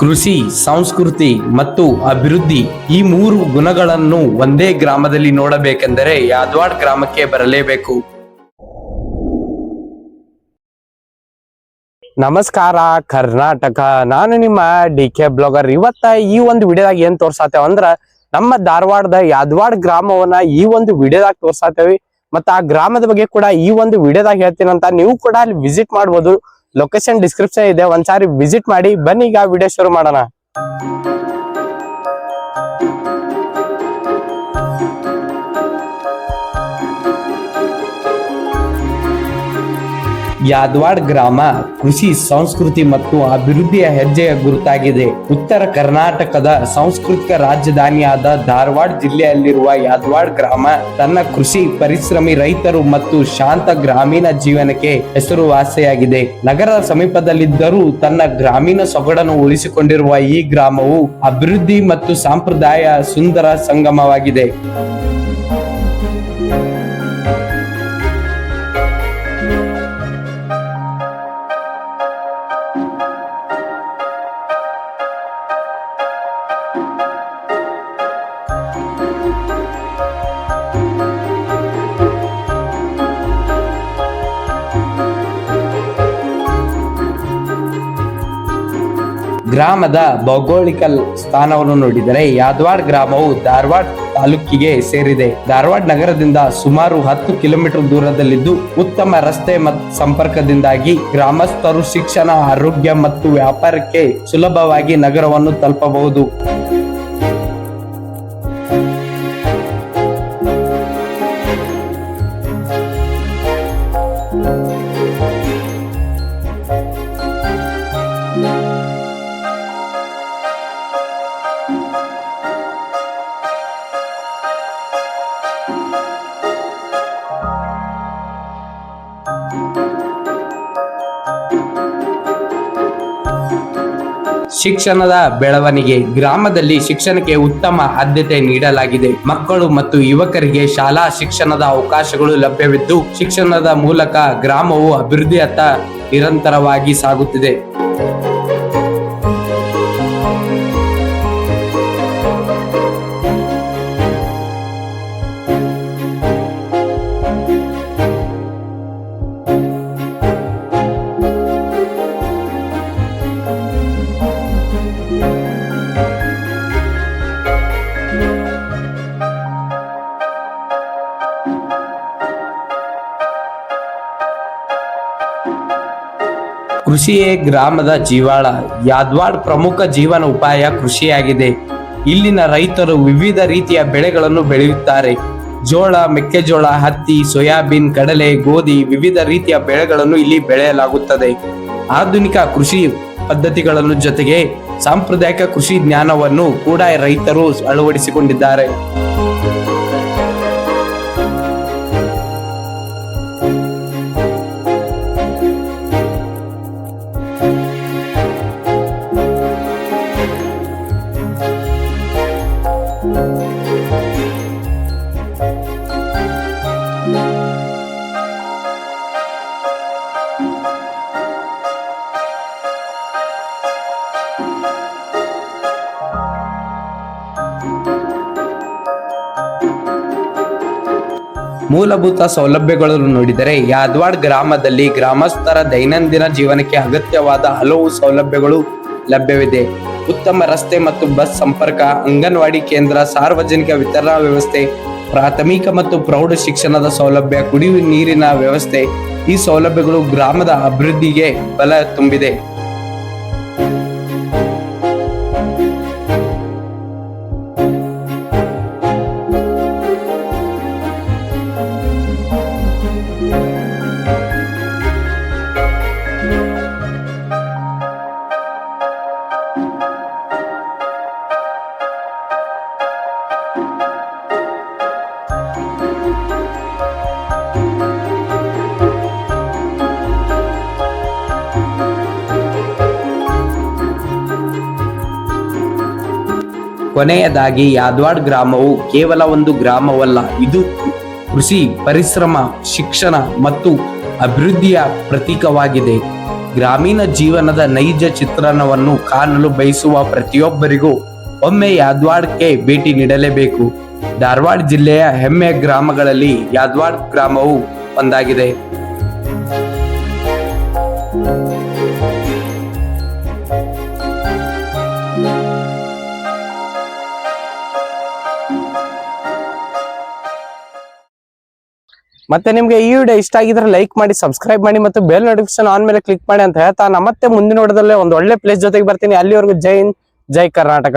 ಕೃಷಿ, ಸಂಸ್ಕೃತಿ ಮತ್ತು ಅಭಿವೃದ್ಧಿ ಈ ಮೂರು ಗುಣಗಳನ್ನು ಒಂದೇ ಗ್ರಾಮದಲ್ಲಿ ನೋಡಬೇಕೆಂದರೆ ಯಾದವಾಡ ಗ್ರಾಮಕ್ಕೆ ಬರಲೇಬೇಕು. ನಮಸ್ಕಾರ ಕರ್ನಾಟಕ, ನಾನು ನಿಮ್ಮ DK ಬ್ಲಾಗರ್. ಇವತ್ತ ಈ ಒಂದು ವಿಡಿಯೋದಾಗ ಏನ್ ತೋರ್ಸಾತೇವ ಅಂದ್ರ ನಮ್ಮ ಧಾರವಾಡದ ಯಾದವಾಡ ಗ್ರಾಮವನ್ನ ಈ ಒಂದು ವಿಡಿಯೋದಾಗ ತೋರ್ಸಾತೇವಿ. ಮತ್ತ ಆ ಗ್ರಾಮದ ಬಗ್ಗೆ ಕೂಡ ಈ ಒಂದು ವಿಡಿಯೋದಾಗ ಹೇಳ್ತೀನಂತ, ನೀವು ಕೂಡ ಅಲ್ಲಿ ವಿಸಿಟ್ ಮಾಡ್ಬೋದು. ಲೊಕೇಶನ್ ಡಿಸ್ಕ್ರಿಪ್ಷನ್ ಇದೆ, ಒಂದ್ಸಾರಿ ವಿಸಿಟ್ ಮಾಡಿ. ಬನ್ನಿ ಈಗ ವಿಡಿಯೋ ಶುರು ಮಾಡೋಣ. ಯಾದವಾಡ ಗ್ರಾಮ ಕೃಷಿ, ಸಂಸ್ಕೃತಿ ಮತ್ತು ಅಭಿವೃದ್ಧಿಯ ಹೆಜ್ಜೆಯ ಗುರುತಾಗಿದೆ. ಉತ್ತರ ಕರ್ನಾಟಕದ ಸಾಂಸ್ಕೃತಿಕ ರಾಜಧಾನಿಯಾದ ಧಾರವಾಡ ಜಿಲ್ಲೆಯಲ್ಲಿರುವ ಯಾದವಾಡ ಗ್ರಾಮ ತನ್ನ ಕೃಷಿ, ಪರಿಶ್ರಮಿ ರೈತರು ಮತ್ತು ಶಾಂತ ಗ್ರಾಮೀಣ ಜೀವನಕ್ಕೆ ಹೆಸರುವಾಸಿಯಾಗಿದೆ. ನಗರದ ಸಮೀಪದಲ್ಲಿದ್ದರೂ ತನ್ನ ಗ್ರಾಮೀಣ ಸೊಗಡನ್ನು ಉಳಿಸಿಕೊಂಡಿರುವ ಈ ಗ್ರಾಮವು ಅಭಿವೃದ್ಧಿ ಮತ್ತು ಸಂಪ್ರದಾಯ ಸುಂದರ ಸಂಗಮವಾಗಿದೆ. ಗ್ರಾಮದ ಭೌಗೋಳಿಕ ಸ್ಥಾನವನ್ನು ನೋಡಿದರೆ ಯಾದವಾಡ ಗ್ರಾಮವು ಧಾರವಾಡ ತಾಲೂಕಿಗೆ ಸೇರಿದೆ. ಧಾರವಾಡ ನಗರದಿಂದ ಸುಮಾರು 10 ಕಿಲೋಮೀಟರ್ ದೂರದಲ್ಲಿದ್ದು, ಉತ್ತಮ ರಸ್ತೆ ಮತ್ತು ಸಂಪರ್ಕದಿಂದಾಗಿ ಗ್ರಾಮಸ್ಥರು ಶಿಕ್ಷಣ, ಆರೋಗ್ಯ ಮತ್ತು ವ್ಯಾಪಾರಕ್ಕೆ ಸುಲಭವಾಗಿ ನಗರವನ್ನು ತಲುಪಬಹುದು. ಶಿಕ್ಷಣದ ಬೆಳವಣಿಗೆ. ಗ್ರಾಮದಲ್ಲಿ ಶಿಕ್ಷಣಕ್ಕೆ ಉತ್ತಮ ಆದ್ಯತೆ ನೀಡಲಾಗಿದೆ. ಮಕ್ಕಳು ಮತ್ತು ಯುವಕರಿಗೆ ಶಾಲಾ ಶಿಕ್ಷಣದ ಅವಕಾಶಗಳು ಲಭ್ಯವಿದ್ದು, ಶಿಕ್ಷಣದ ಮೂಲಕ ಗ್ರಾಮವು ಅಭಿವೃದ್ಧಿಯತ್ತ ನಿರಂತರವಾಗಿ ಸಾಗುತ್ತಿದೆ. ಕೃಷಿಯೇ ಗ್ರಾಮದ ಜೀವಾಳ. ಯಾದವಾಡ ಪ್ರಮುಖ ಜೀವನ ಉಪಾಯ ಕೃಷಿಯಾಗಿದೆ. ಇಲ್ಲಿನ ರೈತರು ವಿವಿಧ ರೀತಿಯ ಬೆಳೆಗಳನ್ನು ಬೆಳೆಯುತ್ತಾರೆ. ಜೋಳ, ಮೆಕ್ಕೆಜೋಳ, ಹತ್ತಿ, ಸೋಯಾಬೀನ್, ಕಡಲೆ, ಗೋಧಿ, ವಿವಿಧ ರೀತಿಯ ಬೆಳೆಗಳನ್ನು ಇಲ್ಲಿ ಬೆಳೆಯಲಾಗುತ್ತದೆ. ಆಧುನಿಕ ಕೃಷಿ ಪದ್ಧತಿಗಳನ್ನು ಜೊತೆಗೆ ಸಾಂಪ್ರದಾಯಿಕ ಕೃಷಿ ಜ್ಞಾನವನ್ನು ಕೂಡ ರೈತರು ಅಳವಡಿಸಿಕೊಂಡಿದ್ದಾರೆ. ಮೂಲಭೂತ ಸೌಲಭ್ಯಗಳನ್ನು ನೋಡಿದರೆ ಯಾದವಾಡ ಗ್ರಾಮದಲ್ಲಿ ಗ್ರಾಮಸ್ಥರ ದೈನಂದಿನ ಜೀವನಕ್ಕೆ ಅಗತ್ಯವಾದ ಹಲವು ಸೌಲಭ್ಯಗಳು ಲಭ್ಯವಿದೆ. ಉತ್ತಮ ರಸ್ತೆ ಮತ್ತು ಬಸ್ ಸಂಪರ್ಕ, ಅಂಗನವಾಡಿ ಕೇಂದ್ರ, ಸಾರ್ವಜನಿಕ ವಿತರಣಾ ವ್ಯವಸ್ಥೆ, ಪ್ರಾಥಮಿಕ ಮತ್ತು ಪ್ರೌಢ ಶಿಕ್ಷಣದ ಸೌಲಭ್ಯ, ಕುಡಿಯುವ ನೀರಿನ ವ್ಯವಸ್ಥೆ. ಈ ಸೌಲಭ್ಯಗಳು ಗ್ರಾಮದ ಅಭಿವೃದ್ಧಿಗೆ ಬಲ ತುಂಬಿದೆ. ಕೊನೆಯದಾಗಿ ಯಾದವಾಡ ಗ್ರಾಮವು ಕೇವಲ ಒಂದು ಗ್ರಾಮವಲ್ಲ, ಇದು ಕೃಷಿ, ಪರಿಶ್ರಮ, ಶಿಕ್ಷಣ ಮತ್ತು ಅಭಿವೃದ್ಧಿಯ ಪ್ರತೀಕವಾಗಿದೆ. ಗ್ರಾಮೀಣ ಜೀವನದ ನೈಜ ಚಿತ್ರಣವನ್ನು ಕಾಣಲು ಬಯಸುವ ಪ್ರತಿಯೊಬ್ಬರಿಗೂ ಒಮ್ಮೆ ಯಾದವಾಡಕ್ಕೆ ಭೇಟಿ ನೀಡಲೇಬೇಕು. ಧಾರವಾಡ ಜಿಲ್ಲೆಯ ಹೆಮ್ಮೆಯ ಗ್ರಾಮಗಳಲ್ಲಿ ಯಾದವಾಡ ಗ್ರಾಮವು ಒಂದಾಗಿದೆ. ಮತ್ತೆ ನಿಮ್ಗೆ ಈ ವಿಡಿಯೋ ಇಷ್ಟ ಆಗಿದ್ರೆ ಲೈಕ್ ಮಾಡಿ, ಸಬ್ಸ್ಕ್ರೈಬ್ ಮಾಡಿ ಮತ್ತು ಬೆಲ್ ನೋಟಿಫಿಕೇಶನ್ ಆನ್ ಮೇಲೆ ಕ್ಲಿಕ್ ಮಾಡಿ ಅಂತ ಹೇಳ್ತಾ, ಮತ್ತೆ ಮುಂದಿನ ವಿಡಿಯೋದಲ್ಲಿ ಒಂದು ಒಳ್ಳೆ ಪ್ಲೇಸ್ ಜೊತೆಗೆ ಬರ್ತೀನಿ. ಅಲ್ಲಿವರೆಗೂ ಜೈ ಹಿಂದ್, ಜೈ ಕರ್ನಾಟಕ.